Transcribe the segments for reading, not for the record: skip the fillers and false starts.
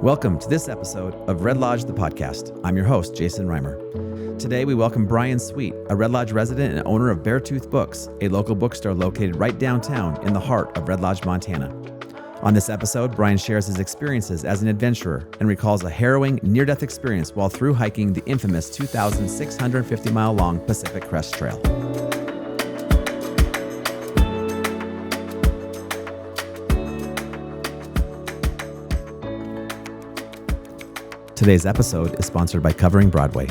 Welcome to this episode of Red Lodge, the podcast. I'm your host, Jason Reimer. Today, we welcome Brian Sweet, a Red Lodge resident and owner of Beartooth Books, a local bookstore located right downtown in the heart of Red Lodge, Montana. On this episode, Brian shares his experiences as an adventurer and recalls a harrowing near-death experience while through hiking the infamous 2,650-mile-long Pacific Crest Trail. Today's episode is sponsored by Covering Broadway.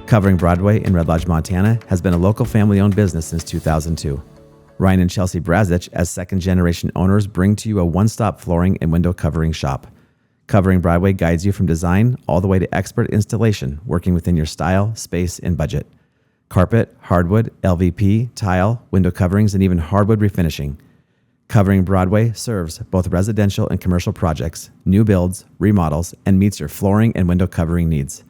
Covering Broadway in Red Lodge, Montana has been a local family-owned business since 2002. Ryan and Chelsea Brazich, as second-generation owners, bring to you a one-stop flooring and window covering shop. Covering Broadway guides you from design all the way to expert installation, working within your style, space, and budget. Carpet, hardwood, LVP, tile, window coverings, and even hardwood refinishing. Covering Broadway serves both residential and commercial projects, new builds, remodels, and meets your flooring and window covering needs.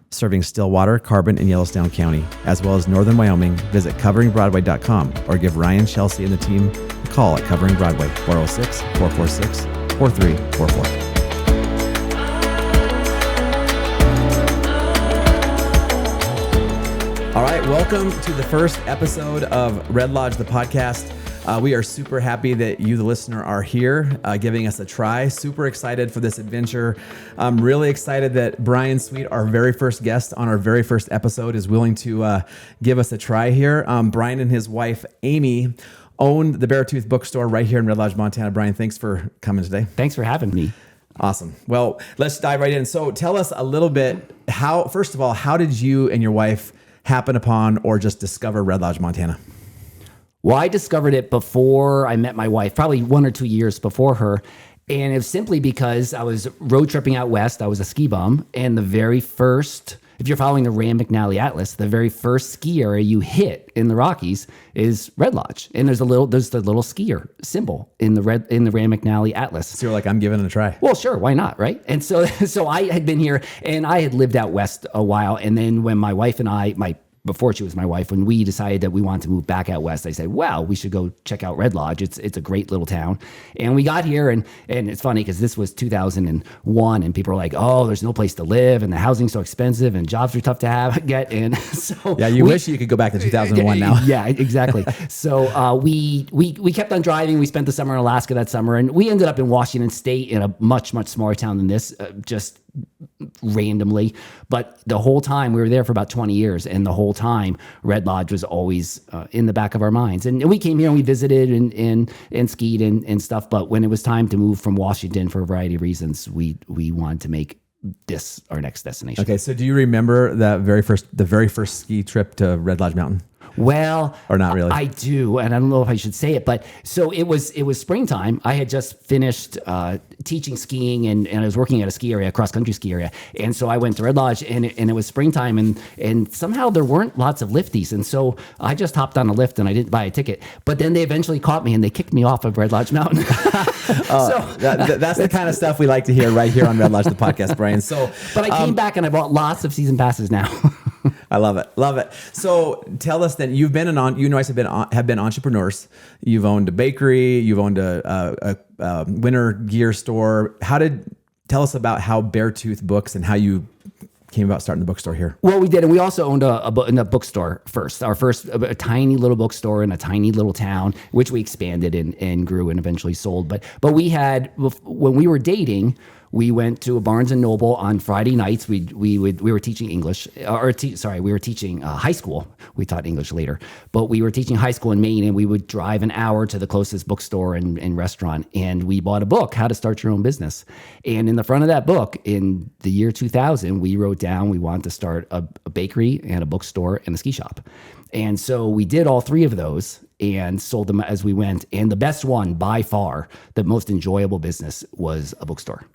Serving Stillwater, Carbon, and Yellowstone County, as well as Northern Wyoming, visit coveringbroadway.com or give Ryan, Chelsea, and the team a call at Covering Broadway, 406-446-4344. All right, welcome to the first episode of Red Lodge, the podcast. We are super happy that you, the listener, are here giving us a try. Super excited for this adventure. I'm really excited that Brian Sweet, our very first guest on our very first episode, is willing to give us a try here. Brian and his wife, Amy, own the Beartooth Bookstore right here in Red Lodge, Montana. Brian, thanks for coming today. Thanks for having me. Awesome. Well, let's dive right in. So tell us a little bit, first of all, how did you and your wife happen upon or just discover Red Lodge, Montana? Well, I discovered it before I met my wife, probably 1 or 2 years before her. And it was simply because I was road tripping out west. I was a ski bum. And the very first, if you're following the Rand McNally Atlas, the very first ski area you hit in the Rockies is Red Lodge. And there's the little skier symbol in the Rand McNally Atlas. So you're like, I'm giving it a try. Well, sure. Why not? Right. And so I had been here and I had lived out west a while. And then when my wife and before she was my wife, when we decided that we wanted to move back out west, I said, well, we should go check out Red Lodge. It's a great little town. And we got here, and it's funny because this was 2001, and people were like, oh, there's no place to live, and the housing's so expensive, and jobs are tough to get. And so yeah, you wish you could go back to 2001 now. Yeah, exactly. So we kept on driving. We spent the summer in Alaska that summer, and we ended up in Washington State in a much, much smaller town than this, just randomly. But the whole time, we were there for about 20 years, and the whole time Red Lodge was always in the back of our minds. And we came here and we visited and skied and stuff. But when it was time to move from Washington for a variety of reasons, we wanted to make this our next destination. Okay, so do you remember the very first ski trip to Red Lodge Mountain? Well, or not really? I do, and I don't know if I should say it, but so it was springtime. I had just finished teaching skiing, and I was working at a ski area, a cross-country ski area, and so I went to Red Lodge, and it was springtime, and somehow there weren't lots of lifties, and so I just hopped on a lift, and I didn't buy a ticket, but then they eventually caught me, and they kicked me off of Red Lodge Mountain. That's the kind of stuff we like to hear right here on Red Lodge, the podcast, Brian. But I came back, and I bought lots of season passes now. I love it. So tell us then, you guys have been entrepreneurs. You've owned a bakery, you've owned a winter gear store. Tell us about how Beartooth Books and how you came about starting the bookstore here. Well, we did, and we also owned a bookstore first. Our first a tiny little bookstore in a tiny little town, which we expanded and grew and eventually sold. But we had, when we were dating, we went to a Barnes and Noble on Friday nights. We were teaching English, we were teaching high school. We taught English later, but we were teaching high school in Maine, and we would drive an hour to the closest bookstore and restaurant. And we bought a book, How to Start Your Own Business. And in the front of that book, in the year 2000, we wrote down we wanted to start a bakery and a bookstore and a ski shop. And so we did all three of those and sold them as we went. And the best one, by far, the most enjoyable business, was a bookstore.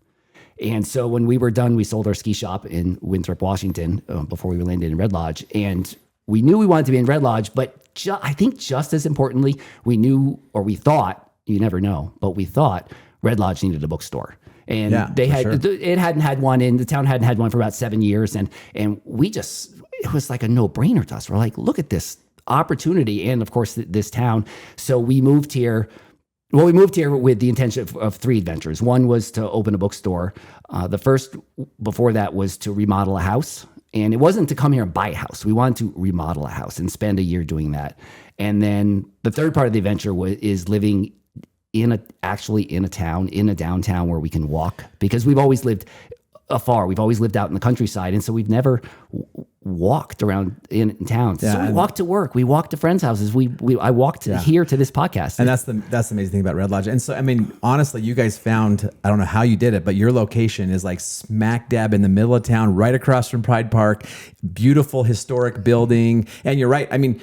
And so when we were done, we sold our ski shop in Winthrop, Washington, before we landed in Red Lodge. And we knew we wanted to be in Red Lodge, but I think just as importantly, we thought, you never know, but we thought Red Lodge needed a bookstore. And it hadn't had one, and the town hadn't had one for about 7 years. And it was like a no-brainer to us. We're like, look at this opportunity and, of course, this town. So we moved here Well, we moved here with the intention of 3 adventures. One was to open a bookstore. The first before that was to remodel a house. And it wasn't to come here and buy a house. We wanted to remodel a house and spend a year doing that. And then the third part of the adventure is living in a downtown where we can walk, because we've always lived afar. We've always lived out in the countryside. And so we've never walked around in town. So we walked to work. We walked to friends' houses. I walked here to this podcast. And that's the amazing thing about Red Lodge. And so, I mean, honestly, you guys found, I don't know how you did it, but your location is like smack dab in the middle of town, right across from Pride Park, beautiful historic building. And you're right. I mean,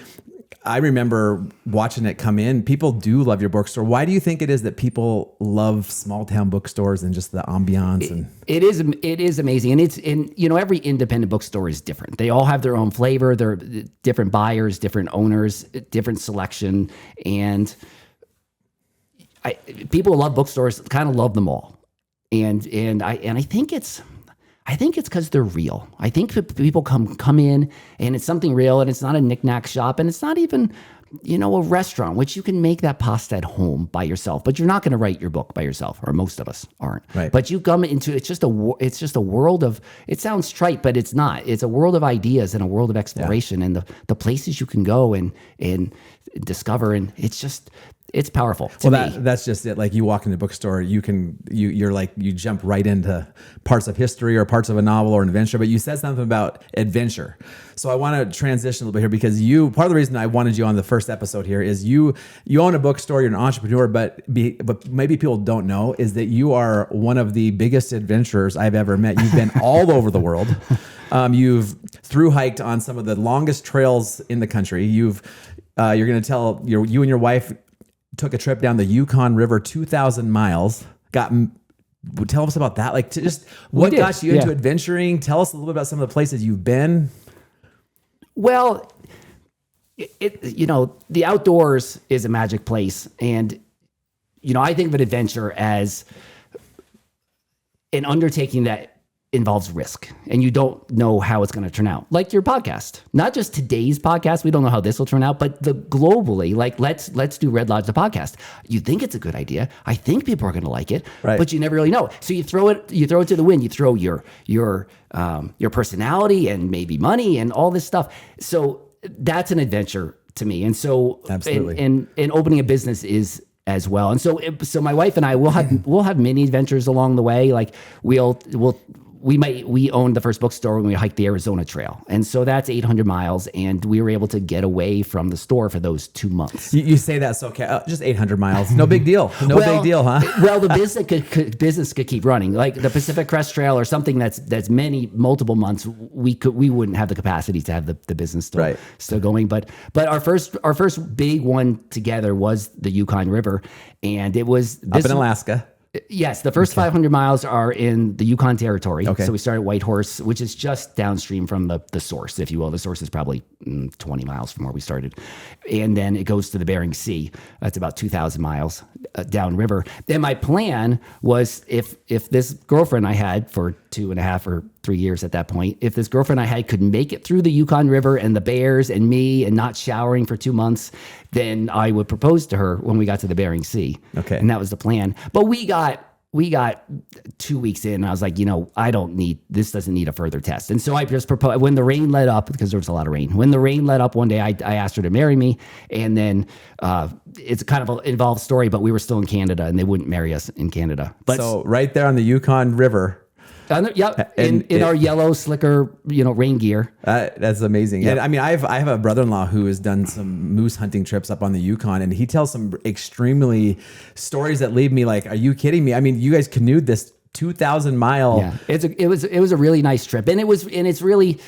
I remember watching it come in. People do love your bookstore. Why do you think it is that people love small town bookstores and just the ambiance? It is amazing, and every independent bookstore is different. They all have their own flavor. They're different buyers, different owners, different selection, and people who love bookstores kind of love them all. And I think it's because they're real. I think people come in and it's something real, and it's not a knick-knack shop, and it's not even, a restaurant, which you can make that pasta at home by yourself, but you're not going to write your book by yourself, or most of us aren't. Right. But you come into, it's just a world of, it sounds trite, but it's not. It's a world of ideas and a world of exploration, and the places you can go and discover, and it's powerful. That's just it. Like, you walk into a bookstore, you jump right into parts of history or parts of a novel or an adventure. But you said something about adventure, so I want to transition a little bit here, because part of the reason I wanted you on the first episode here is you own a bookstore, you're an entrepreneur, but maybe people don't know is that you are one of the biggest adventurers I've ever met. You've been all over the world. You've thru hiked on some of the longest trails in the country. You're going to tell you and your wife took a trip down the Yukon River, 2,000 miles. Tell us about that. Like, what got you into adventuring? Tell us a little bit about some of the places you've been. Well, the outdoors is a magic place. And, I think of an adventure as an undertaking that involves risk, and you don't know how it's going to turn out. Like your podcast, not just today's podcast. We don't know how this will turn out, but globally, like let's do Red Lodge, the podcast. You think it's a good idea. I think people are going to like it, right, but you never really know. So you throw it to the wind. You throw your personality and maybe money and all this stuff. So that's an adventure to me. And so, absolutely. And opening a business is as well. And so my wife and I will have many adventures along the way. Like we owned the first bookstore when we hiked the Arizona Trail. And so that's 800 miles. And we were able to get away from the store for those 2 months. You say that's okay. Just 800 miles. No big deal. Big deal, huh? Well, the business could keep running. Like the Pacific Crest Trail or something that's multiple months, we wouldn't have the capacity to have the business still going. But our first big one together was the Yukon River. And it was up in Alaska. Yes, the first 500 miles are in the Yukon Territory. Okay. So we started at Whitehorse, which is just downstream from the source, if you will. The source is probably 20 miles from where we started. And then it goes to the Bering Sea. That's about 2,000 miles downriver. Then my plan was if this girlfriend I had for 2.5 or 3 years at that point, if this girlfriend I had could make it through the Yukon River and the bears and me and not showering for 2 months, then I would propose to her when we got to the Bering Sea. Okay. And that was the plan. But we got 2 weeks in, and I was like, this doesn't need a further test. And so I just proposed when the rain let up, because there was a lot of rain. When the rain let up one day, I asked her to marry me. And then it's kind of an involved story, but we were still in Canada, and they wouldn't marry us in Canada. But so right there on the Yukon River. In our yellow slicker, rain gear. That's amazing. Yep. And I mean, I have a brother-in-law who has done some moose hunting trips up on the Yukon, and he tells some extremely stories that leave me like, are you kidding me? I mean, you guys canoed this 2,000 mile. Yeah, it was a really nice trip, and it's really.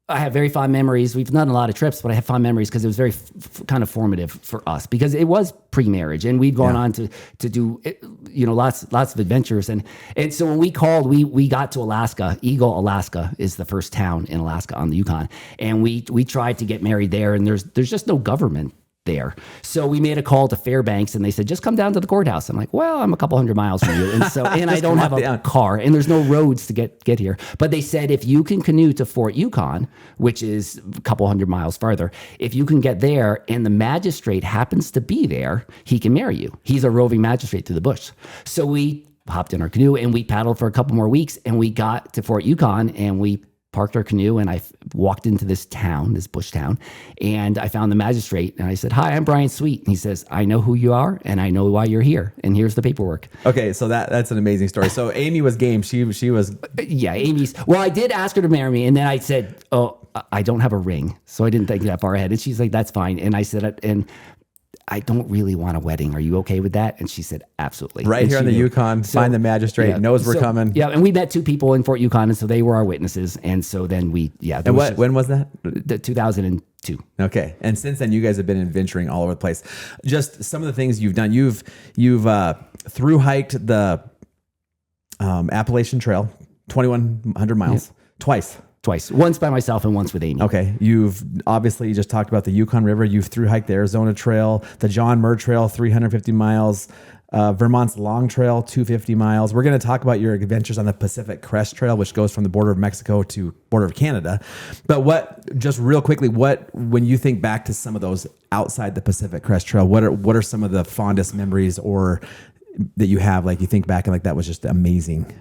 I have very fond memories. We've done a lot of trips, but I have fond memories because it was very kind of formative for us, because it was pre-marriage, and we'd gone on to do lots of adventures, and so when we called, we got to Alaska. Eagle, Alaska is the first town in Alaska on the Yukon, and we tried to get married there, and there's just no government there. So we made a call to Fairbanks and they said, just come down to the courthouse. I'm like, well, I'm a couple hundred miles from you. And so, and I don't have a car and there's no roads to get here. But they said, if you can canoe to Fort Yukon, which is a couple hundred miles farther, if you can get there and the magistrate happens to be there, he can marry you. He's a roving magistrate through the bush. So we hopped in our canoe and we paddled for a couple more weeks and we got to Fort Yukon and we parked our canoe and I walked into this town, this bush town, and I found the magistrate and I said, hi, I'm Brian Sweet. And he says, I know who you are and I know why you're here. And here's the paperwork. Okay. So that's an amazing story. So Amy was game. She was. Yeah. Well, I did ask her to marry me. And then I said, oh, I don't have a ring. So I didn't think that far ahead. And she's like, that's fine. And I said, and I don't really want a wedding. Are you okay with that? And she said, absolutely. Right here on the Yukon, find the magistrate, knows we're coming. Yeah, and we met two people in Fort Yukon, and so they were our witnesses. And so then And when was that? 2002. Okay. And since then, you guys have been adventuring all over the place. Just some of the things you've done. You've through hiked the Appalachian Trail, 2,100 miles, twice. Once by myself and once with Amy. Okay. You just talked about the Yukon River. You've through hiked the Arizona Trail, the John Muir Trail, 350 miles, Vermont's Long Trail, 250 miles. We're going to talk about your adventures on the Pacific Crest Trail, which goes from the border of Mexico to border of Canada. But just real quickly, when you think back to some of those outside the Pacific Crest Trail, what are some of the fondest memories or that you have, like you think back and like that was just amazing?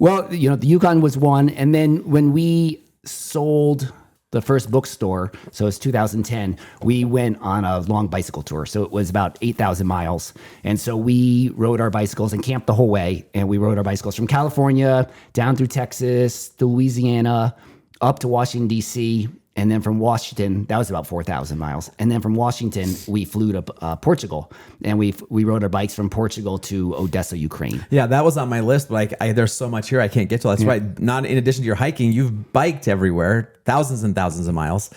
Well, the Yukon was one. And then when we sold the first bookstore, so it's 2010, we went on a long bicycle tour. So it was about 8,000 miles. And so we rode our bicycles and camped the whole way. And we rode our bicycles from California down through Texas, to Louisiana, up to Washington, D.C., and then from Washington, that was about 4,000 miles. And then from Washington, we flew to Portugal, and we rode our bikes from Portugal to Odessa, Ukraine. Yeah, that was on my list. But there's so much here I can't get to. That's right. Not in addition to your hiking, you've biked everywhere, thousands and thousands of miles,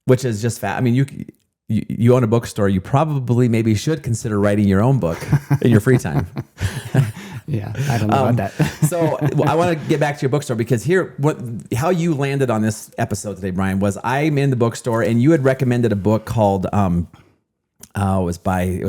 which is just fat. I mean, you own a bookstore. You probably maybe should consider writing your own book in your free time. Yeah, I don't know about that. So I want to get back to your bookstore because how you landed on this episode today, Brian, was I'm in the bookstore and you had recommended a book called it was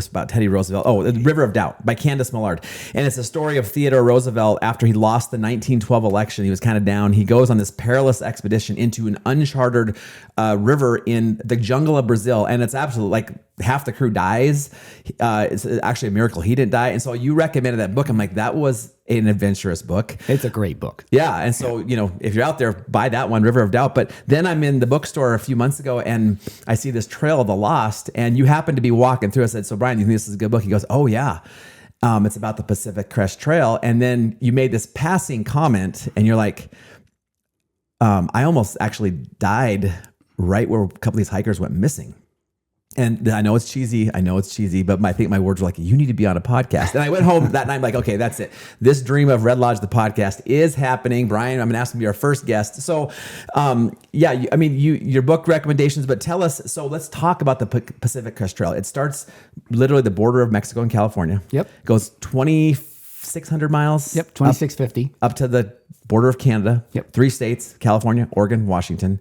about Teddy Roosevelt. Oh, The River of Doubt by Candace Millard. And it's a story of Theodore Roosevelt after he lost the 1912 election. He was kind of down. He goes on this perilous expedition into an uncharted river in the jungle of Brazil. And it's absolutely like half the crew dies. It's actually a miracle he didn't die. And so you recommended that book. I'm like, that was an adventurous book. It's a great book. Yeah. And so, if you're out there, buy that one, River of Doubt. But then I'm in the bookstore a few months ago and I see this Trail of the Lost and you happen to be walking through. I said, so Brian, you think this is a good book? He goes, oh yeah. It's about the Pacific Crest Trail. And then you made this passing comment and you're like, I almost actually died right where a couple of these hikers went missing. And I know it's cheesy, but I think my words were like, you need to be on a podcast. And I went home that night, like, okay, that's it. This dream of Red Lodge, the podcast, is happening. Brian, I'm going to ask him to be our first guest. So, your book recommendations, but tell us, so let's talk about the Pacific Crest Trail. It starts literally the border of Mexico and California. Yep. Goes 2,600 miles. Yep, 2,650. Up to the border of Canada. Yep. 3 states, California, Oregon, Washington.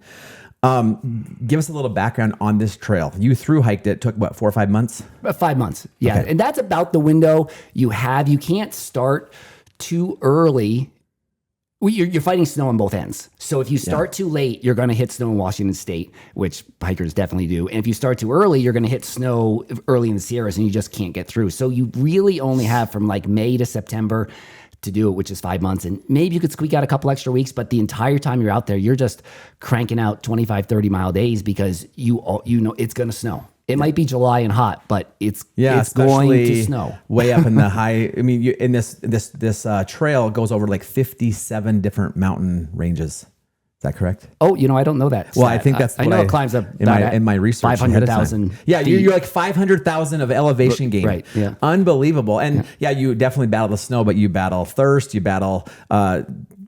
Give us a little background on this trail. You through hiked it, took what, 4 or 5 months? About 5 months. Yeah. Okay. And that's about the window you have. You can't start too early. You're fighting snow on both ends. So if you start too late, you're going to hit snow in Washington State, which hikers definitely do. And if you start too early, you're going to hit snow early in the Sierras and you just can't get through. So you really only have from like May to September to do it, which is 5 months. And maybe you could squeak out a couple extra weeks, but the entire time you're out there, you're just cranking out 25, 30 mile days because you know it's going to snow. It might be July and hot, but it's going to snow. Way up in the high. I mean, in this trail goes over like 57 different mountain ranges. Is that correct? Oh, I don't know that. Well, I think that's I know it climbs up in my research. 500,000. Yeah, you're like 500,000 of elevation gain. Right. Yeah. Unbelievable. And you definitely battle the snow, but you battle thirst. You battle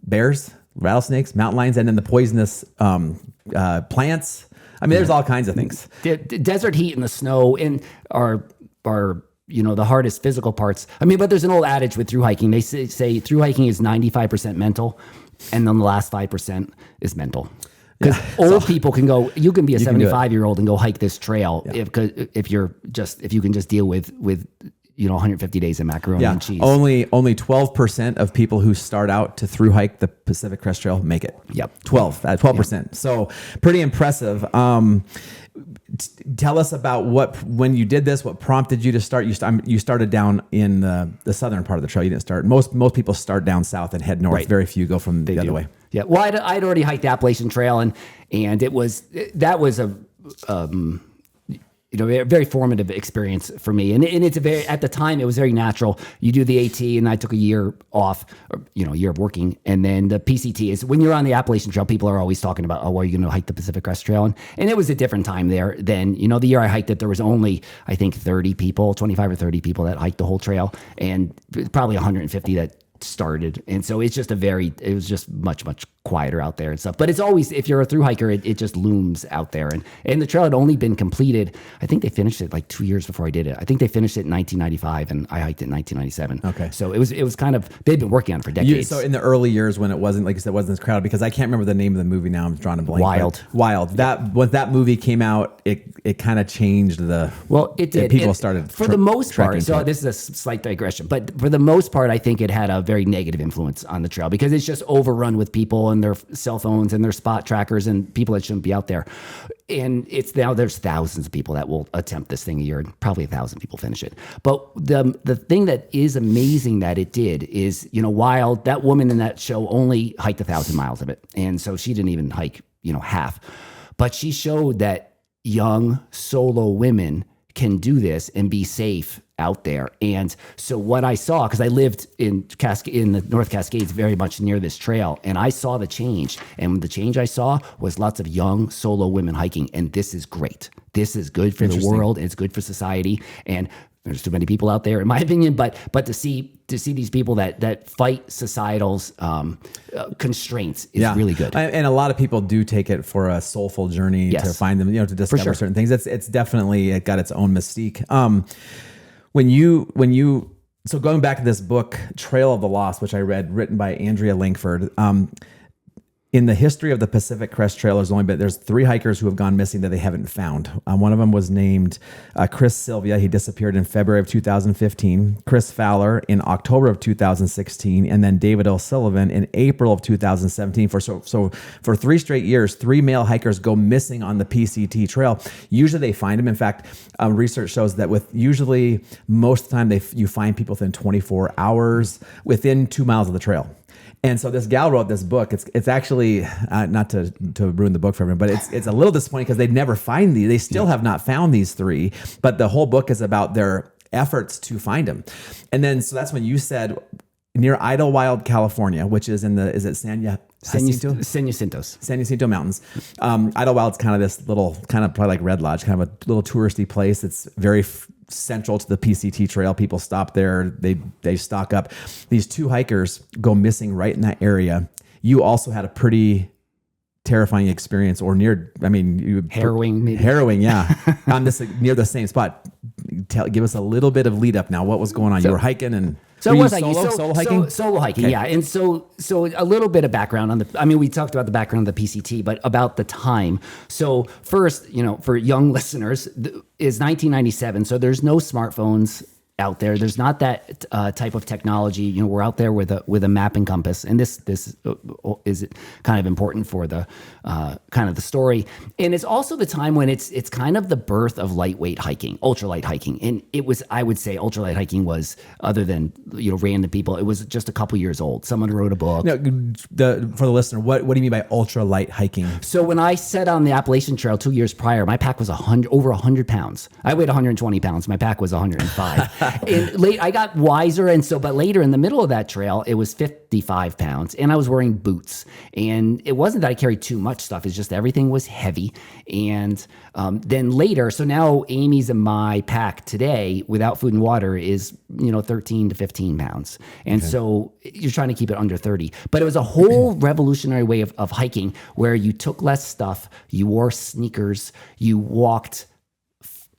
bears, rattlesnakes, mountain lions, and then the poisonous plants. I mean, there's all kinds of things. The desert heat and the snow are the hardest physical parts. I mean, but there's an old adage with through hiking. They say through hiking is 95% mental, and then the last 5% is mental. Because old people can go. You can be a You can do it. 75-year-old and go hike this trail if you can just deal with 150 days of macaroni and cheese. Only 12% of people who start out to through hike the Pacific Crest Trail make it. Yep. 12%. Yep. So pretty impressive. Tell us about when you did this, what prompted you to start. You started down in the southern part of the trail. You didn't start. Most people start down south and head north. Right. Very few go from the other way. Yeah. Well, I'd already hiked the Appalachian Trail, and that was a very formative experience for me. And it's at the time, it was very natural. You do the AT, and I took a year off, or, a year of working. And then the PCT is when you're on the Appalachian Trail, people are always talking about, are you going to hike the Pacific Crest Trail? And it was a different time there. Then, the year I hiked it, there was only, I think, 25 or 30 people that hiked the whole trail, and probably 150 that started. And so it was just much, much quieter out there and stuff. But it's always, if you're a thru hiker, it just looms out there. And the trail had only been completed, I think they finished it like 2 years before I did it. I think they finished it in 1995 and I hiked it in 1997. Okay. So it was kind of, they've been working on it for decades. So in the early years when it wasn't, like you said, wasn't as crowded, because I can't remember the name of the movie now, I'm drawing a blank. Wild. When that movie came out, it kind of changed it did. People started for the most part. So this is a slight digression, but for the most part, I think it had a very negative influence on the trail because it's just overrun with people and their cell phones and their spot trackers and people that shouldn't be out there. And there's thousands of people that will attempt this thing a year, and probably 1,000 people finish it. But the thing that is amazing that it did is, Wild, that woman in that show only hiked 1,000 miles of it. And so she didn't even hike, half. But she showed that young solo women can do this and be safe out there. And so what I saw, because I lived in the North Cascades, very much near this trail, and I saw the change. And the change I saw was lots of young solo women hiking. And this is great. This is good for the world. It's good for society. And there's too many people out there, in my opinion, but to see these people that fight societal's constraints is really good. And a lot of people do take it for a soulful journey to find them, to discover certain things. It's definitely, it got its own mystique. So going back to this book, Trail of the Lost, which I read, written by Andrea Langford, in the history of the Pacific Crest Trail, there's 3 hikers who have gone missing that they haven't found. One of them was named Chris Sylvia. He disappeared in February of 2015. Chris Fowler in October of 2016, and then David O'Sullivan in April of 2017. For 3 straight years, 3 male hikers go missing on the PCT trail. Usually they find them. In fact, research shows that usually most of the time you find people within 24 hours within 2 miles of the trail. And so this gal wrote this book. It's actually not to ruin the book for everyone, but it's a little disappointing because they'd never find these. They still have not found these 3, but the whole book is about their efforts to find them. And then so that's when you said near Idlewild, California, which is is it San Jacinto Mountains. Idlewild's kind of this little, kind of probably like Red Lodge, kind of a little touristy place. It's very central to the PCT trail. People stop there. They stock up. These 2 hikers go missing right in that area. You also had a pretty terrifying experience, or harrowing, maybe. Harrowing, yeah. On this near the same spot. Give us a little bit of lead up now. What was going on? You were hiking and solo hiking? Solo hiking, okay. Yeah. And so a little bit of background on we talked about the background of the PCT, but about the time. So first, for young listeners, is 1997. So there's no smartphones out there. There's not that type of technology. We're out there with a map and compass, and this is kind of important for the kind of the story. And it's also the time when it's kind of the birth of lightweight hiking, ultralight hiking. And I would say ultralight hiking was, other than random people, it was just a couple years old. Someone wrote a book. No, for the listener, what do you mean by ultralight hiking? So when I set on the Appalachian Trail 2 years prior, my pack was over 100 pounds. I weighed 120 pounds. My pack was 105. And I got wiser, but later in the middle of that trail, it was 55 pounds, and I was wearing boots. And it wasn't that I carried too much stuff; it's just everything was heavy. And then later, so now Amy's in my pack today without food and water is 13 to 15 pounds, and so you're trying to keep it under 30. But it was a whole revolutionary way of hiking where you took less stuff, you wore sneakers, you walked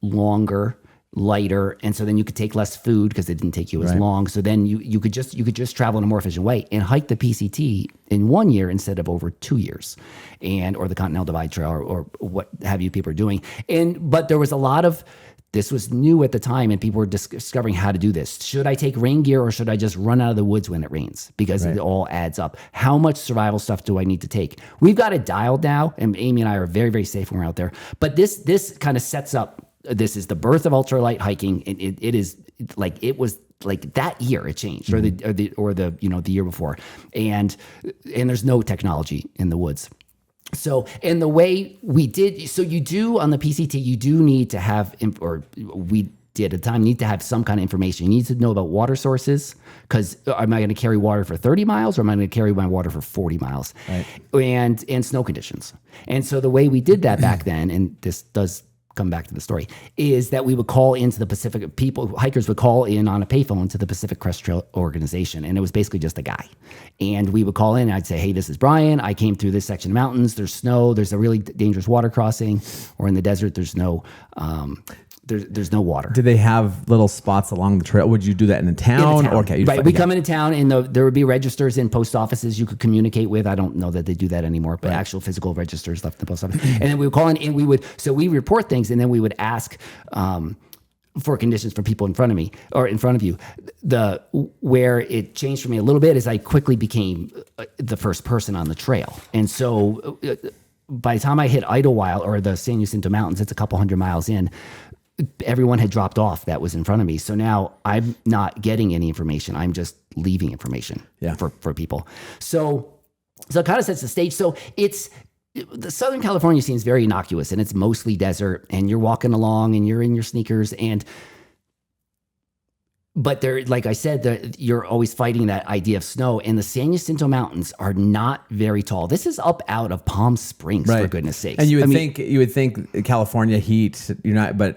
longer. lighter, and so then you could take less food because it didn't take you as long. So then you could just travel in a more efficient way and hike the PCT in 1 year instead of over 2 years, or the Continental Divide Trail or what have you people are doing. But there was a lot of this was new at the time, and people were discovering how to do this. Should I take rain gear or should I just run out of the woods when it rains? Because it all adds up. How much survival stuff do I need to take? We've got it dialed now, and Amy and I are very, very safe when we're out there. But this kind of sets up. This is the birth of ultralight hiking. It is like it was like that year it changed, or the year before, and there's no technology in the woods. So, and the way we did, so you do on the PCT, you do need to have, or we did at the time, need to have some kind of information. You need to know about water sources, because am I going to carry water for 30 miles or am I going to carry my water for 40 miles? Right. And snow conditions. And so the way we did that back then, and this does come back to the story, is that we would call into the Pacific, hikers would call in on a payphone to the Pacific Crest Trail organization. And it was basically just a guy. And we would call in and I'd say, hey, this is Brian. I came through this section of mountains. There's snow. There's a really dangerous water crossing, or in the desert, there's no, there's no water. Do they have little spots along the trail? Would you do that in a town? Okay, right. We come into town, and there would be registers in post offices you could communicate with. I don't know that they do that anymore, but actual physical registers left in the post office. And then we would call in, and we report things, and then we would ask for conditions for people in front of me or in front of you. Where it changed for me a little bit is I quickly became the first person on the trail, and so by the time I hit Idlewild or the San Jacinto Mountains, it's a couple hundred miles in. Everyone had dropped off that was in front of me. So now I'm not getting any information. I'm just leaving information for people. So it kind of sets the stage. So the Southern California scene is very innocuous, and it's mostly desert, and you're walking along and you're in your sneakers, but there, like I said, you're always fighting that idea of snow, and the San Jacinto Mountains are not very tall. This is up out of Palm Springs, for goodness sakes. And you would think California heat, you're not, but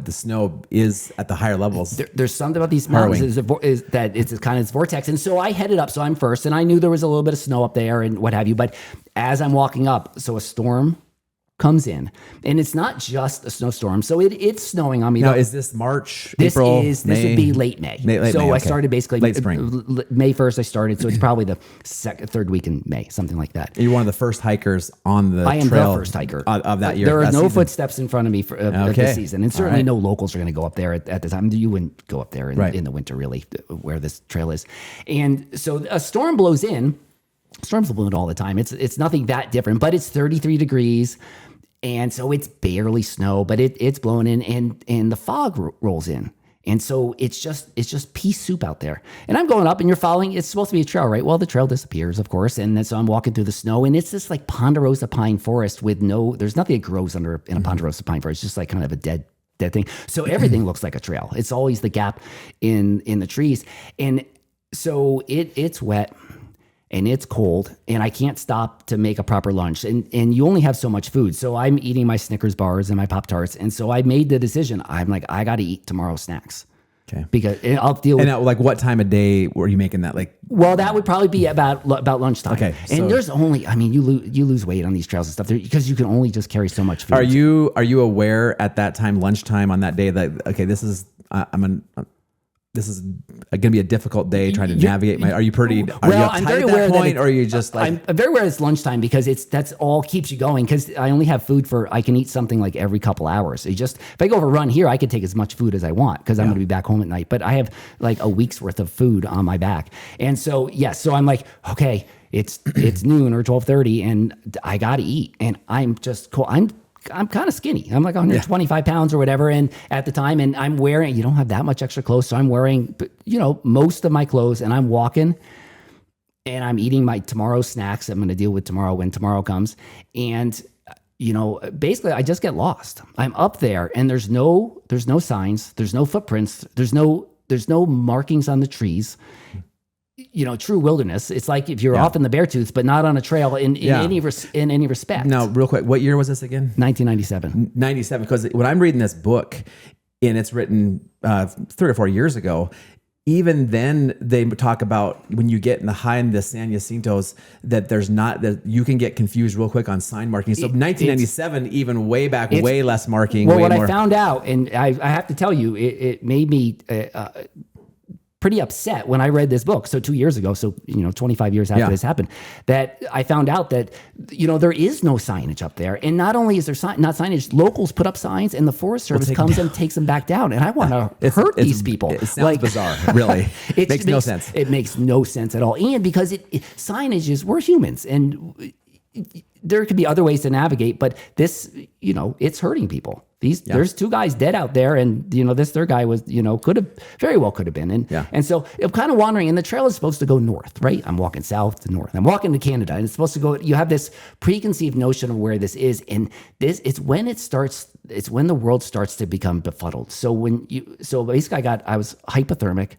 the snow is at the higher levels. There's something about these mountains is that it's kind of this vortex. And so I headed up, so I'm first, and I knew there was a little bit of snow up there and what have you. But as I'm walking up, so a storm comes in, and it's not just a snowstorm. So it's snowing on me. Now, is this March, April, May? This would be late May. I started basically late spring. May 1st I started, so it's probably the third week in May, something like that. You're one of the first hikers on the trail. I am the first hiker of that year. There are no footsteps in front of me for this season, and certainly no locals are going to go up there at the time. You wouldn't go up there in the winter, really, where this trail is. And so a storm blows in. Storms blow in all the time. It's nothing that different, but it's 33 degrees. And so it's barely snow, but it's blowing in, and the fog rolls in. And so it's just pea soup out there. And I'm going up, and you're following. It's supposed to be a trail, right? Well, the trail disappears, of course. And then so I'm walking through the snow, and it's this like ponderosa pine forest with there's nothing that grows in a ponderosa pine forest. It's just like kind of a dead thing. So everything looks like a trail. It's always the gap in the trees. And so it's wet. And it's cold, and I can't stop to make a proper lunch. And you only have so much food. So I'm eating my Snickers bars and my Pop-Tarts. And so I made the decision. I'm like, I got to eat tomorrow's snacks. Okay. Because I'll deal with... And like what time of day were you making that? Well, that would probably be about lunchtime. Okay. And there's only, you lose weight on these trails and stuff because you can only just carry so much food. Are you aware at that time, lunchtime on that day, that, okay, this is going to be a difficult day trying to navigate are you uptight at that point, or are you just like... I'm very aware it's lunchtime because that's all keeps you going, because I only have food I can eat something like every couple hours. So if I go for a run here, I can take as much food as I want because I'm going to be back home at night, but I have like a week's worth of food on my back. And so, so I'm like, okay, it's noon or 12:30 and I got to eat, and I'm just cool. I'm kind of skinny. I'm like 125 pounds or whatever. And at the time, and I'm wearing, you don't have that much extra clothes. So I'm wearing, most of my clothes, and I'm walking, and I'm eating my tomorrow's snacks. I'm going to deal with tomorrow when tomorrow comes. And, basically I just get lost. I'm up there, and there's no signs. There's no footprints. There's no markings on the trees. True wilderness. It's like if you're off in the Beartooth, but not on a trail in any respect. Now, real quick, what year was this again? 1997. 97. Because when I'm reading this book, and it's written 3 or 4 years ago, even then they talk about when you get behind the San Jacintos that there's not that you can get confused real quick on sign marking. So 1997, even way back, way less marking. Well, way what more. I found out, and I have to tell you, it made me pretty upset when I read this book. So 2 years ago, so 25 years after this happened, that I found out that there is no signage up there, and not only is there not signage, locals put up signs, and the Forest Service comes and takes them back down. And I want to hurt these people. It sounds bizarre, really. It makes no sense. It makes no sense at all, and because signage is we're humans, and there could be other ways to navigate, but this, it's hurting people. There's two guys dead out there, and this third guy was, very well could have been. And so I'm kind of wandering, and the trail is supposed to go north, right? I'm walking south to north. I'm walking to Canada, and it's supposed to go. You have this preconceived notion of where this is, and it's when the world starts to become befuddled. So basically, I was hypothermic,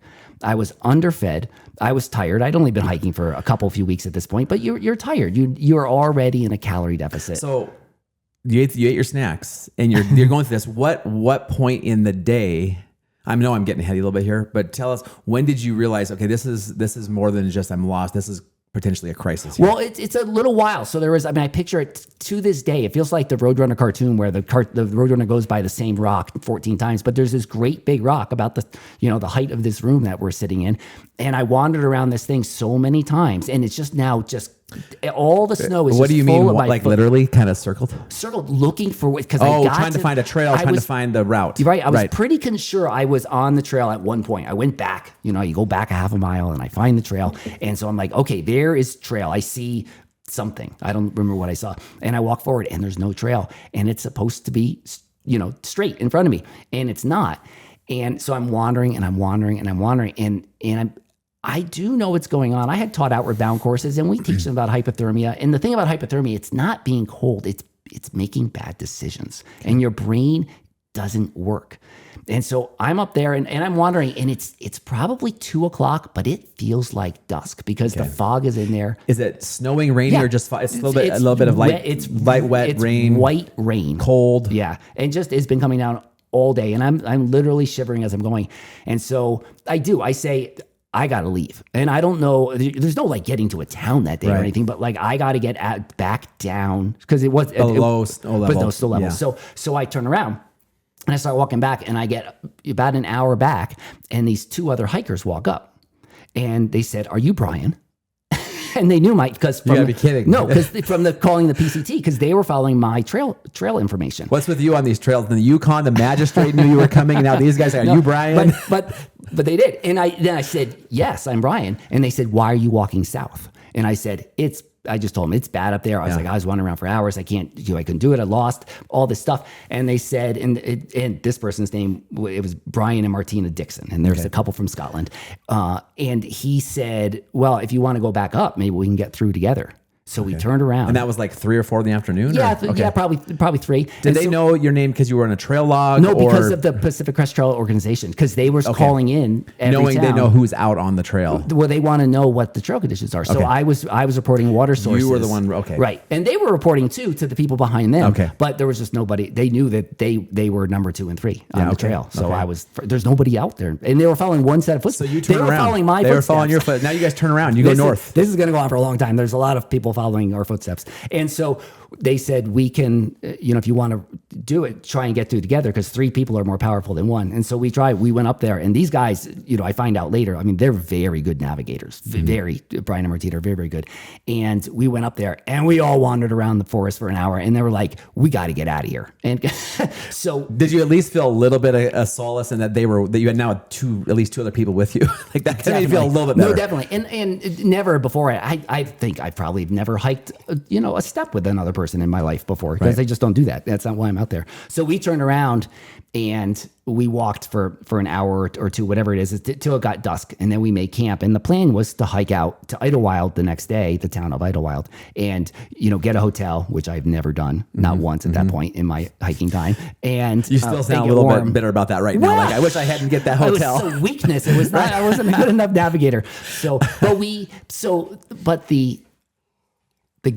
I was underfed, I was tired. I'd only been hiking for a few weeks at this point, but you're tired. You're already in a calorie deficit. So you ate your snacks, and you're going through this. What point in the day? I know I'm getting ahead a little bit here, but tell us, when did you realize, okay, this is more than just I'm lost. This is potentially a crisis here. Well, it's a little while. So I picture it to this day. It feels like the Roadrunner cartoon where the Roadrunner goes by the same rock 14 times, but there's this great big rock about the height of this room that we're sitting in. And I wandered around this thing so many times, and it's just all the snow is. What do you mean? Like literally kind of circled looking for what? Because trying to find a trail, trying to find the route. Right. I was pretty sure I was on the trail at one point. I went back. You go back a half a mile, and I find the trail, and so I'm like, okay, there is trail. I see something. I don't remember what I saw, and I walk forward, and there's no trail, and it's supposed to be straight in front of me, and it's not. And so I'm wandering, and I'm wandering, and I'm wandering, and I do know what's going on. I had taught outward bound courses, and we teach them about hypothermia. And the thing about hypothermia, it's not being cold. It's making bad decisions, and your brain doesn't work. And so I'm up there, and I'm wandering, and it's probably 2:00, but it feels like dusk because the fog is in there. Is it snowing, rainy, or just it's a little bit of light? It's wet rain, white rain, cold. Yeah, and just it's been coming down all day, and I'm literally shivering as I'm going. And so I say, I got to leave. And I don't know, there's no getting to a town that day or anything, but I got to get back down because it was low snow level. But no snow level. Yeah. So I turn around and I start walking back, and I get about an hour back, and these two other hikers walk up, and they said, "Are you Brian?" And they knew because you gotta be kidding. No, because from calling the PCT, because they were following my trail information. What's with you on these trails? In the Yukon, the magistrate knew you were coming, and now these guys are you Brian? But they did. And then I said, "Yes, I'm Brian." And they said, "Why are you walking south?" And I said, I just told them it's bad up there. I was I was wandering around for hours. I couldn't do it. I lost all this stuff. And they said, and this person's name, it was Brian and Martina Dixon. And there's a couple from Scotland. And he said, "Well, if you want to go back up, maybe we can get through together." So we turned around. And that was 3 or 4 in the afternoon? Yeah, probably 3. Did they know your name because you were on a trail log? No, because of the Pacific Crest Trail organization, because they were calling in every town. They know who's out on the trail. Well, they want to know what the trail conditions are. So I was reporting water sources. You were the one, Right. And they were reporting too to the people behind them. Okay. But there was just nobody. They knew that they were number 2 and 3 on the trail. So there's nobody out there. And they were following one set of footsteps. So you turn around. They were following my footsteps. They were following your footsteps. Now you guys turn around. You go north. This is going to go on for a long time. There's a lot of people following our footsteps. And so they said, we can, if you want to do it, try and get through together, because 3 people are more powerful than 1. And so we tried. We went up there, and these guys, I find out later, they're very good navigators. Very, Brian and Martina are very, very good. And we went up there, and we all wandered around the forest for an hour, and they were like, "We got to get out of here." And so, did you at least feel a little bit of solace in that you had now at least 2 other people with you? That made you feel a little bit better. No, definitely. And never before, I think I probably never hiked, a step with another person in my life before, because they just don't do that. That's not why I'm out there. So we turned around and we walked for an hour or 2, whatever it is, till it got dusk, and then we made camp. And the plan was to hike out to Idlewild the next day, the town of Idlewild, and get a hotel, which I've never done, not once at that point in my hiking time. And you still sound a little bit bitter about that right now. I wish I hadn't get that hotel. It was weakness. It was not. I wasn't a good enough navigator. But the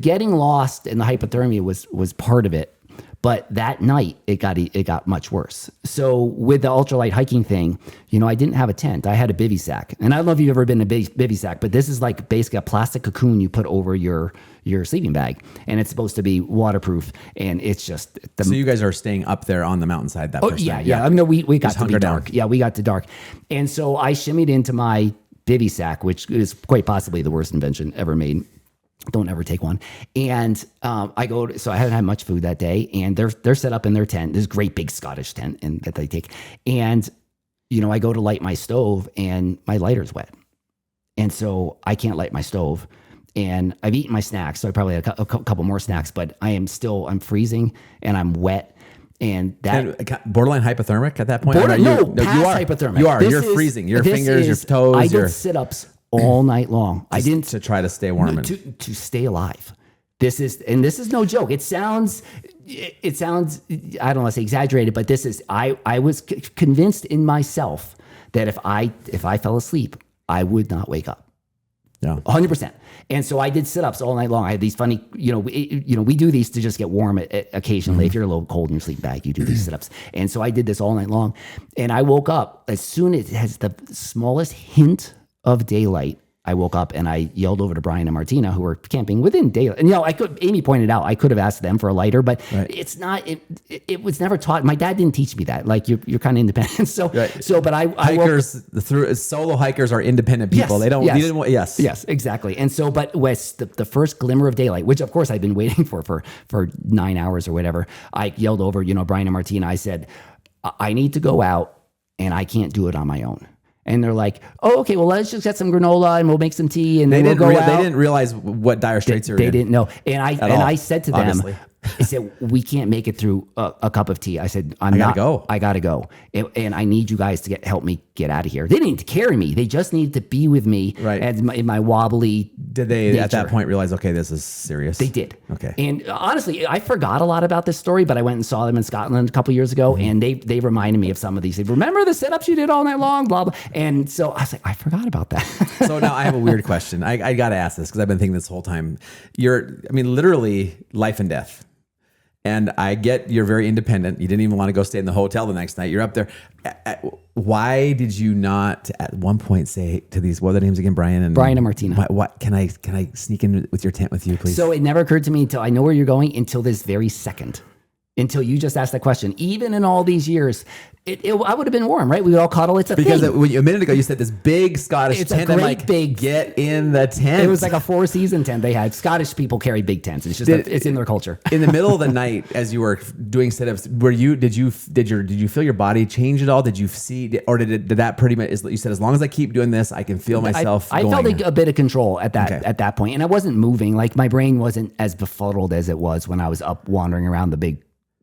getting lost and the hypothermia was part of it. But that night it got much worse. So with the ultralight hiking thing, I didn't have a tent. I had a bivy sack. And I don't know if you've ever been in a bivy sack, but this is like basically a plastic cocoon you put over your sleeping bag, and it's supposed to be waterproof. And it's just so you guys are staying up there on the mountainside that first night? Yeah. I mean, we got to be dark. Down. Yeah, we got to dark. And so I shimmied into my bivy sack, which is quite possibly the worst invention ever made. Don't ever take one. And so I hadn't had much food that day, and they're set up in their tent, this great big Scottish tent and that they take. And, I go to light my stove and my lighter's wet. And so I can't light my stove, and I've eaten my snacks. So I probably had a couple more snacks, but I'm freezing and I'm wet. And that borderline hypothermic at that point? Past you are hypothermic. You are. You're freezing. Your fingers, your toes. I did sit-ups all night long. I didn't to try to stay warm to stay alive. This is no joke. It sounds I don't want to say exaggerated, but I was convinced in myself that if I fell asleep, I would not wake up. Yeah, 100%. And so I did sit-ups all night long. I had these funny, we do these to just get warm occasionally. If you're a little cold in your sleep bag, you do these sit-ups. And so I did this all night long. And I woke up as soon as it has the smallest hint of daylight. I woke up and I yelled over to Brian and Martina, who were camping within daylight. And Amy pointed out, I could have asked them for a lighter, but it's not. It was never taught. My dad didn't teach me that. Like you're kind of independent. But solo hikers are independent people. Yes, they don't. Yes. Yes, exactly. And so, but with the first glimmer of daylight, which of course I've been waiting for 9 hours or whatever, I yelled over, Brian and Martina. I said, I need to go out, and I can't do it on my own. And they're like, oh, okay, well, let's just get some granola and we'll make some tea. And they didn't realize what dire straits you're in. They didn't know. And I said to them, obviously. I said, we can't make it through a cup of tea. I said, I gotta go. And I need you guys to help me get out of here. They didn't need to carry me. They just needed to be with me in my wobbly Did they nature. At that point realize, okay, this is serious? They did. Okay. And honestly, I forgot a lot about this story, but I went and saw them in Scotland a couple years ago, and they reminded me of some of these. They remember the sit-ups you did all night long, blah, blah. And so I was like, I forgot about that. So now I have a weird question. I got to ask this because I've been thinking this whole time. Literally life and death. And I get you're very independent. You didn't even want to go stay in the hotel the next night. You're up there. Why did you not at one point say to these, what are their names again? Brian and Martina. What can I sneak in with your tent with you, please? So it never occurred to me until I know where you're going until this very second. Until you just asked that question. Even in all these years, I would have been warm, right? We would all cuddle. It's a because thing. a minute ago you said this big Scottish it's tent. A great big. Get in the tent. It was like a 4-season tent they had. Scottish people carry big tents. It's just it's in their culture. In the middle of the night, as you were doing sit-ups, did you feel your body change at all? Did you see, or did that pretty much? You said as long as I keep doing this, I can feel myself. I felt a bit of control at that point, and I wasn't moving. Like my brain wasn't as befuddled as it was when I was up wandering around the big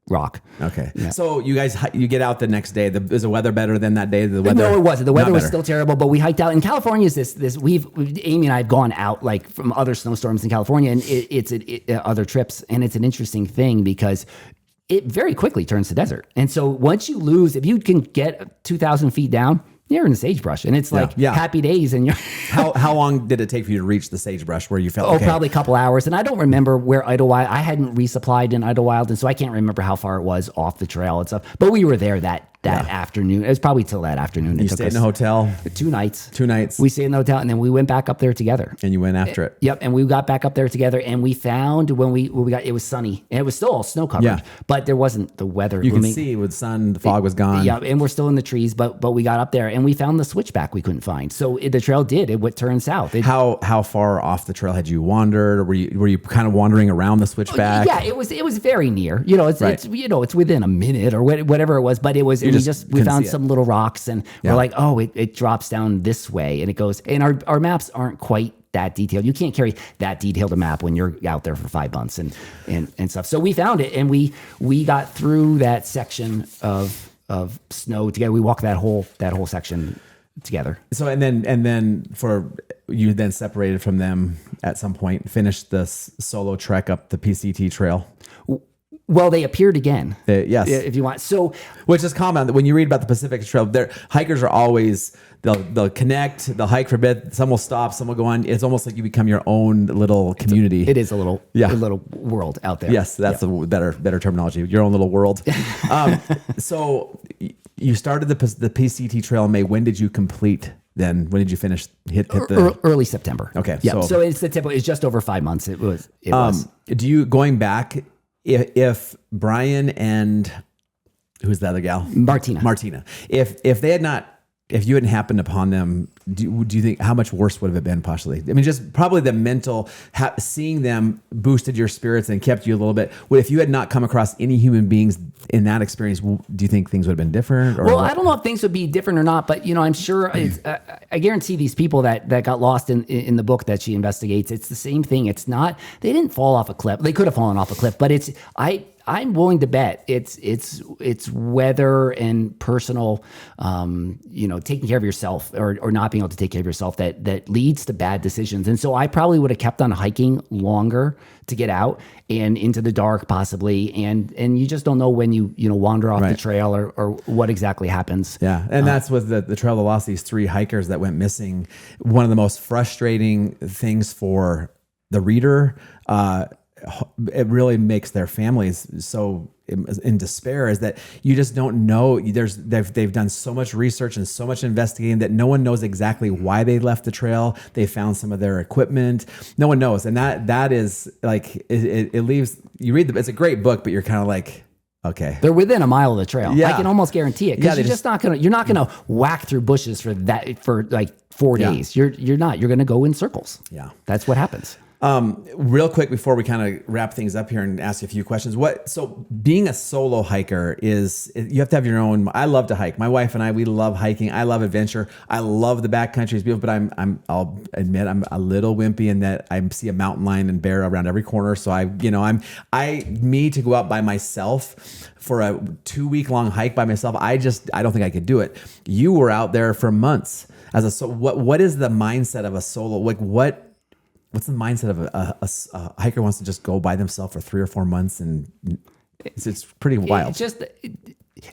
rock. Okay. Yeah. So you guys, you get out the next day. Is the weather better than that day? No, it wasn't. The weather was still terrible, but we hiked out. In California, Amy and I have gone out like from other snowstorms in California, and it's other trips, and it's an interesting thing because it very quickly turns to desert. And so once you lose, if you can get 2,000 feet down, you're in the sagebrush, and it's like happy days. And you're how long did it take for you to reach the sagebrush where you felt? Okay? Probably a couple hours. And I don't remember where Idlewild. I hadn't resupplied in Idlewild, and so I can't remember how far it was off the trail and stuff. But we were there that afternoon. It was probably till that afternoon. You stayed in a hotel 2 nights. 2 nights. We stayed in the hotel, and then we went back up there together. And you went after it. Yep. And we got back up there together, and we found when we got it was sunny, and it was still all snow covered, but there wasn't the weather. You can see with sun, the fog was gone. Yeah, and we're still in the trees, but we got up there, and we found the switchback we couldn't find. So the trail would turn south. How far off the trail had you wandered, or were you kind of wandering around the switchback? Yeah, it was very near. It's within a minute or whatever it was, but it was. We found some little rocks, and we're like, oh, it drops down this way, and it goes. And our maps aren't quite that detailed. You can't carry that detailed a map when you're out there for 5 months and stuff. So we found it, and we got through that section of snow together. We walked that whole section together. So and then for you then separated from them at some point, finished this solo trek up the PCT trail. Well, they appeared again. Yes. If you want. So, which is common when you read about the Pacific Trail. Their hikers are always they'll connect, they'll hike for a bit. Some will stop, some will go on. It's almost like you become your own little community. It is a little world out there. Yes, that's a better terminology. Your own little world. So you started the PCT Trail in May. When did you complete? Then when did you finish? Hit the early September. Okay. Yeah. So it's the typical. It's just over 5 months. It was. Do you going back? If Brian and who's the other gal? Martina. If they had not, if you hadn't happened upon them, do you think how much worse would have it been possibly? I mean, just probably the mental seeing them boosted your spirits and kept you a little bit. If you had not come across any human beings in that experience, do you think things would have been different? Or I don't know if things would be different or not, but I'm sure. I guarantee these people that got lost in the book that she investigates, it's the same thing. It's not. They didn't fall off a cliff. They could have fallen off a cliff, but I'm willing to bet it's weather and personal, taking care of yourself or not being able to take care of yourself that leads to bad decisions. And so I probably would have kept on hiking longer to get out and into the dark possibly. And you just don't know when you wander off the trail or what exactly happens. Yeah. And that's with the Trail that lost these 3 hikers that went missing. One of the most frustrating things for the reader, it really makes their families so in despair is that you just don't know. They've done so much research and so much investigating that no one knows exactly why they left the trail. They found some of their equipment. No one knows, and that is like it leaves. You read it's a great book, but you're kind of like, okay, they're within a mile of the trail. Yeah. I can almost guarantee it because you're not gonna whack through bushes for like 4 days. You're not. You're gonna go in circles. Yeah, that's what happens. Real quick before we kind of wrap things up here and ask you a few questions. So being a solo hiker you have to have your own. I love to hike. My wife and I, we love hiking. I love adventure. I love the backcountry. It's beautiful, but I'll admit I'm a little wimpy in that I see a mountain lion and bear around every corner. So to go out by myself for a 2-week long hike by myself, I don't think I could do it. You were out there for months what is the mindset of a solo? Like what's the mindset of a hiker wants to just go by themselves for 3 or 4 months, and it's pretty wild.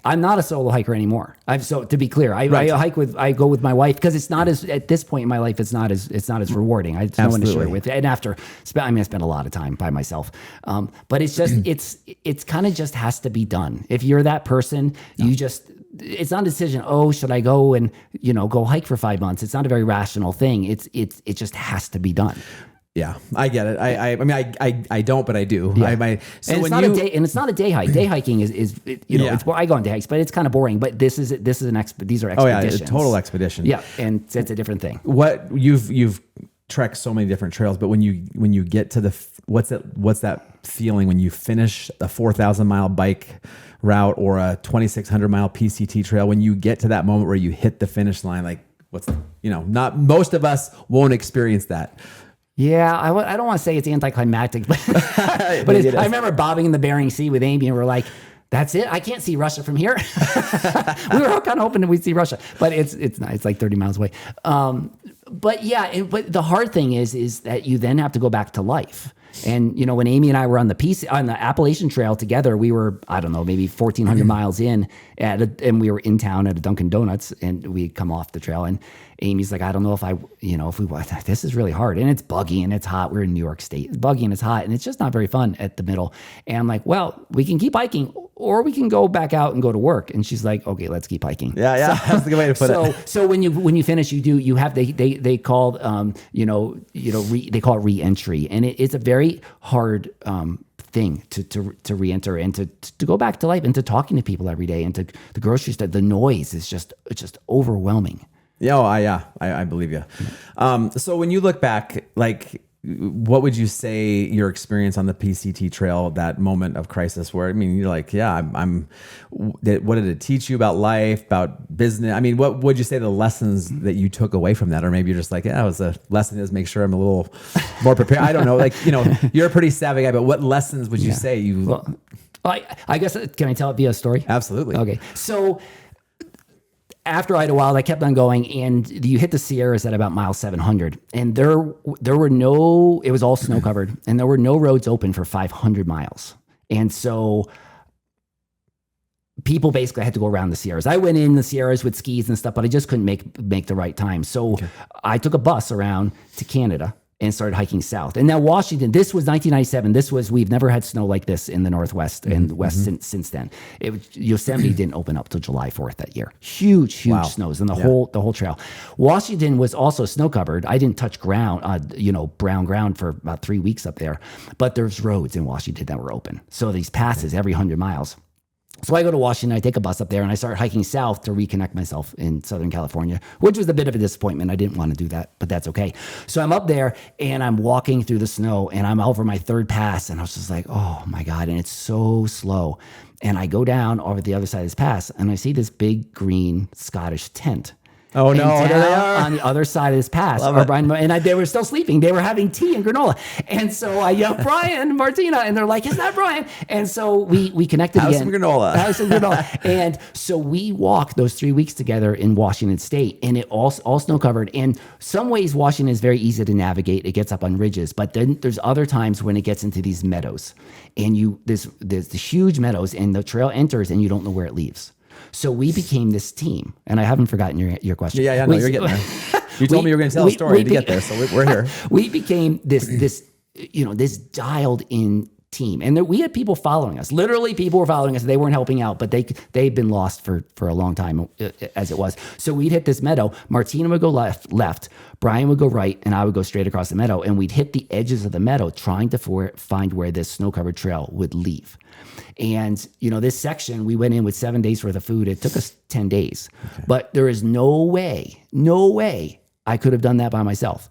I'm not a solo hiker anymore. So to be clear, I go with my wife because it's not at this point in my life, it's not as rewarding. I just no one to share with. And I spent a lot of time by myself. But it's just, it's kind of just has to be done. If you're that person, it's not a decision. Oh, should I go and, go hike for 5 months? It's not a very rational thing. It just has to be done. Yeah, I get it. I don't, but I do. Yeah. And it's not a day hike. Day hiking is it's I go on day hikes, but it's kind of boring. But these are expeditions. Oh yeah, it's a total expedition. Yeah, and it's a different thing. What you've trekked so many different trails, but when you get to what's that feeling when you finish a 4,000 mile bike route or a 2,600 mile PCT trail? When you get to that moment where you hit the finish line, like not most of us won't experience that. Yeah, I don't want to say it's anticlimactic, but I remember bobbing in the Bering Sea with Amy, and we're like, "That's it. I can't see Russia from here." We were all kind of hoping that we'd see Russia, but it's not. It's like 30 miles away. But the hard thing is that you then have to go back to life. And when Amy and I were on the Appalachian Trail together, we were, I don't know, maybe 1,400 miles in, and we were in town at a Dunkin' Donuts, and we'd come off the trail, and Amy's like, I don't know if we this is really hard, and it's buggy and it's hot. We're in New York State, it's buggy and it's hot, and it's just not very fun at the middle. And I'm like, well, we can keep hiking, or we can go back out and go to work. And she's like, okay, let's keep hiking. Yeah, so, that's the good way to put it. So when you finish, you have they call they call it re-entry, and it's a very hard thing to re-enter and to go back to life and to talking to people every day and to the grocery store. The noise is just overwhelming. I believe you. So when you look back, what would you say your experience on the PCT trail, that moment of crisis where, you're like, what did it teach you about life, about business? What would you say the lessons that you took away from that? Or maybe you're just like, it was a lesson is make sure I'm a little more prepared. I don't know. You're a pretty savvy guy, but what lessons would you say you... Well, I guess, can I tell it via a story? Absolutely. Okay. So after Idlewild, I kept on going, and you hit the Sierras at about mile 700, and there were it was all snow covered, and there were no roads open for 500 miles. And so people basically had to go around the Sierras. I went in the Sierras with skis and stuff, but I just couldn't make the right time. So I took a bus around to Canada and started hiking south. And now Washington, this was 1997. We've never had snow like this in the Northwest and the West since then. Yosemite didn't open up till July 4th that year. Huge snows and the whole trail. Washington was also snow covered. I didn't touch ground, brown ground for about 3 weeks up there, but there's roads in Washington that were open. So these passes every 100 miles. So I go to Washington, I take a bus up there, and I start hiking south to reconnect myself in Southern California, which was a bit of a disappointment. I didn't want to do that, but that's okay. So I'm up there, and I'm walking through the snow, and I'm over my third pass, and I was just like, oh my God, and it's so slow. And I go down over the other side of this pass, and I see this big green Scottish tent. Oh, and no, down there they are. on the other side of this pass, they were still sleeping. They were having tea and granola. And so I yelled, Brian, Martina, and they're like, is that Brian? And so we connected Have again. some granola. Have some granola. And so we walked those 3 weeks together in Washington State, and it all snow covered. In some ways, Washington is very easy to navigate. It gets up on ridges, but then there's other times when it gets into these meadows, and there's the huge meadows, and the trail enters, and you don't know where it leaves. So we became this team, and I haven't forgotten your question. Yeah, no, you're getting there. You told me you were going to tell a story to get there, so we're here. We became this dialed in team, and we had people following us. Literally, people were following us. They weren't helping out, but they'd been lost for a long time as it was. So we'd hit this meadow. Martina would go left, Brian would go right, and I would go straight across the meadow, and we'd hit the edges of the meadow trying to find where this snow-covered trail would leave. And, this section, we went in with 7 days worth of food. It took us 10 days. Okay. But there is no way I could have done that by myself.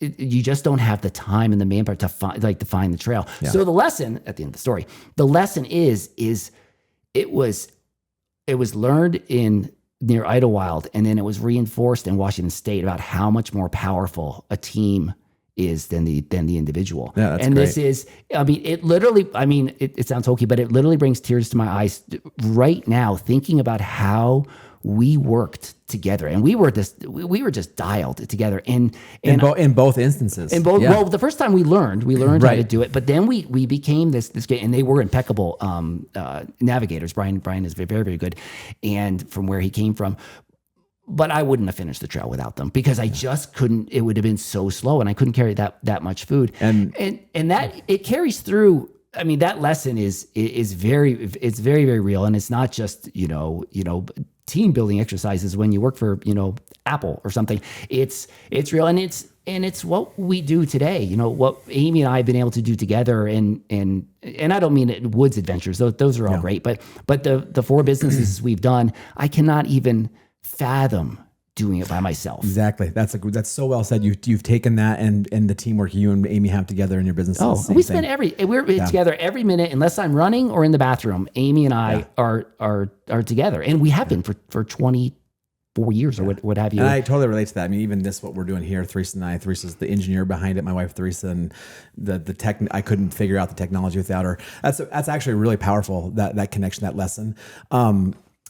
You just don't have the time and the manpower to find the trail. Yeah. So the lesson at the end of the story, is it was learned near Idlewild, and then it was reinforced in Washington State about how much more powerful a team is than the individual. Yeah, that's and great. This is, it sounds hokey, but it literally brings tears to my eyes right now, thinking about how we worked together, and we were just dialed together. In both instances. Well, the first time we learned right. how to do it, but then we became this game, and they were impeccable navigators. Brian is very, very good, and from where he came from. But I wouldn't have finished the trail without them, because I just couldn't. It would have been so slow, and I couldn't carry that much food. And that it carries through. I mean, that lesson is very, very real, and it's not just team building exercises when you work for Apple or something. It's real, and it's what we do today. What Amy and I have been able to do together, and I don't mean woods adventures. Those are all great, but the 4 businesses we've done, I cannot even fathom doing it by myself. Exactly. That's so well said. You've taken that and the teamwork you and Amy have together in your business. We spend we're together every minute, unless I'm running or in the bathroom. Amy and I are together, and we have been for 24 years or what have you. And I totally relate to that. I mean, even what we're doing here, Theresa and I. Theresa's the engineer behind it. My wife Theresa, and the tech. I couldn't figure out the technology without her. That's actually really powerful. That connection, that lesson.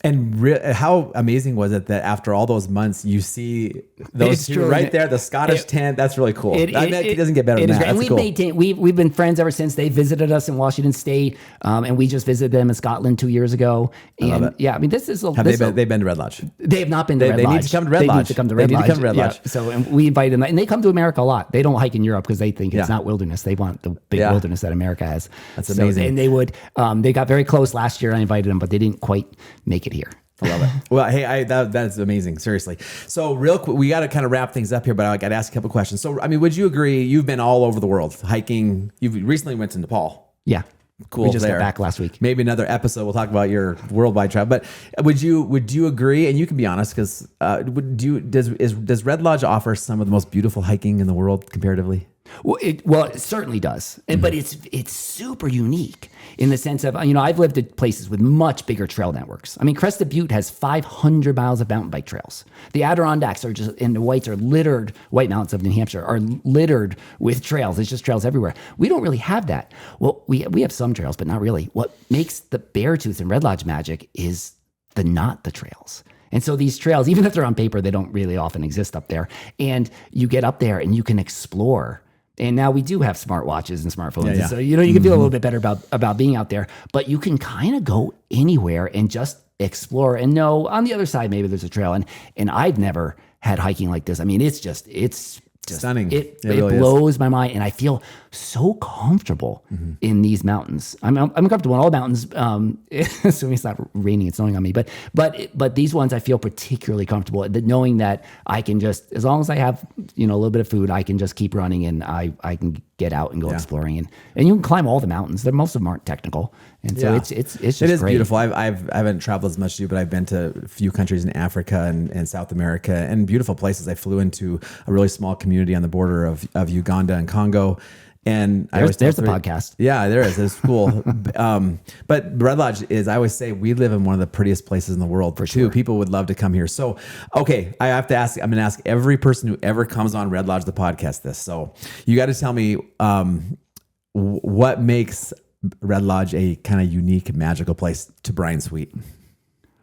How amazing was it that after all those months, you see those two right there, the Scottish tent? That's really cool. It doesn't get better than that. And we've been friends ever since. They visited us in Washington State, and we just visited them in Scotland 2 years ago. And this is they've been to Red Lodge? They have not been to Red Lodge. They need to come to Red Lodge. They need to come to Red Lodge. So and we invite them, and they come to America a lot. They don't hike in Europe because they think it's not wilderness. They want the big wilderness that America has. That's amazing. And they got very close last year. I invited them, but they didn't quite make it here. I love it. Well, hey, that's amazing. Seriously. So real quick, we got to kind of wrap things up here, but I got to ask a couple questions. So, I mean, would you agree? You've been all over the world hiking. You've recently went to Nepal. Yeah. Cool. We just got back last week. Maybe another episode. We'll talk about your worldwide travel. But would you agree? And you can be honest, because does Red Lodge offer some of the most beautiful hiking in the world comparatively? Well, it certainly does, but it's super unique in the sense of I've lived at places with much bigger trail networks. I mean, Crested Butte has 500 miles of mountain bike trails. The Adirondacks and the White Mountains of New Hampshire are littered with trails. It's just trails everywhere. We don't really have that. Well, we have some trails, but not really. What makes the Beartooth and Red Lodge magic is not the trails. And so these trails, even if they're on paper, they don't really often exist up there. And you get up there and you can explore And now we do have smartwatches and smartphones. Yeah. So, you can feel a little bit better about being out there, but you can kind of go anywhere and just explore and know on the other side, maybe there's a trail. And I've never had hiking like this. I mean, it's just stunning. It really blows my mind, and I feel so comfortable in these mountains. I'm comfortable in all mountains, assuming it's not raining and snowing on me. But these ones, I feel particularly comfortable knowing that I can just, as long as I have a little bit of food, I can just keep running, and I can get out and go exploring, and you can climb all the mountains. Most of them aren't technical, and so it's just it is great. beautiful. I haven't traveled as much as you, but I've been to a few countries in Africa and South America, and beautiful places. I flew into a really small community on the border of Uganda and Congo. And there's the podcast. Yeah, there is. It's cool. But Red Lodge is, I always say, we live in one of the prettiest places in the world. For sure. People would love to come here. So, okay, I have to ask, I'm going to ask every person who ever comes on Red Lodge, the podcast, this. So you got to tell me what makes Red Lodge a kind of unique, magical place to Brian Sweet.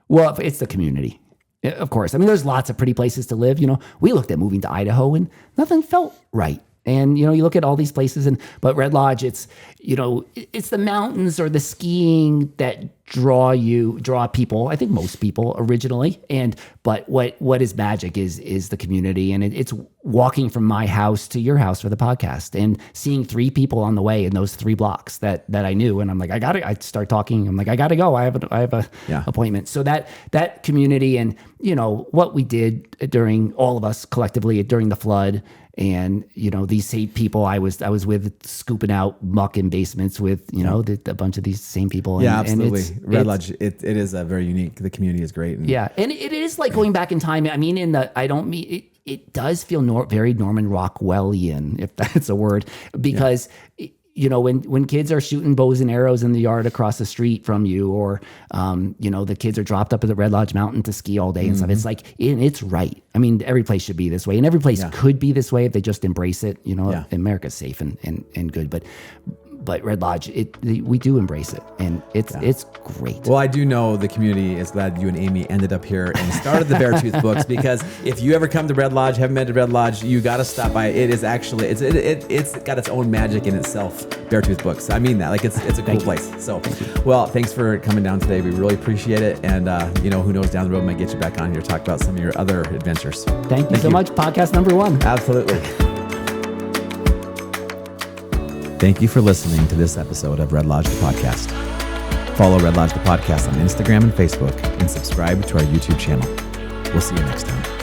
Well, it's the community. Of course. I mean, there's lots of pretty places to live. We looked at moving to Idaho and nothing felt right. And, you look at all these places, but Red Lodge, it's the mountains or the skiing that draw people, I think most people originally. But what is magic is the community. And it's walking from my house to your house for the podcast and seeing 3 people on the way in those 3 blocks that I knew. And I'm like, I start talking. I'm like, I got to go. I have a appointment. So that community and, what we did during all of us collectively during the flood. And, these same people I was with scooping out muck in basements with, a bunch of these same people. Yeah, absolutely. Red Lodge, it is a very unique, the community is great. And it is like going back in time. I mean, it does feel very Norman Rockwellian, if that's a word, because when kids are shooting bows and arrows in the yard across the street from you, or, the kids are dropped up at the Red Lodge Mountain to ski all day and stuff. It's like, it's right. I mean, every place should be this way, and every place could be this way if they just embrace it. America's safe and good, but Red Lodge, we do embrace it, and it's great. Well, I do know the community is glad you and Amy ended up here and started the Beartooth Books, because if you ever come to Red Lodge, haven't been to Red Lodge, you got to stop by. It is actually it's got its own magic in itself. Beartooth Books. I mean that. Like it's a cool place. So, well, thanks for coming down today. We really appreciate it, and who knows, down the road might get you back on here to talk about some of your other adventures. Thank you so much. Podcast number 1. Absolutely. Thank you for listening to this episode of Red Lodge the Podcast. Follow Red Lodge the Podcast on Instagram and Facebook, and subscribe to our YouTube channel. We'll see you next time.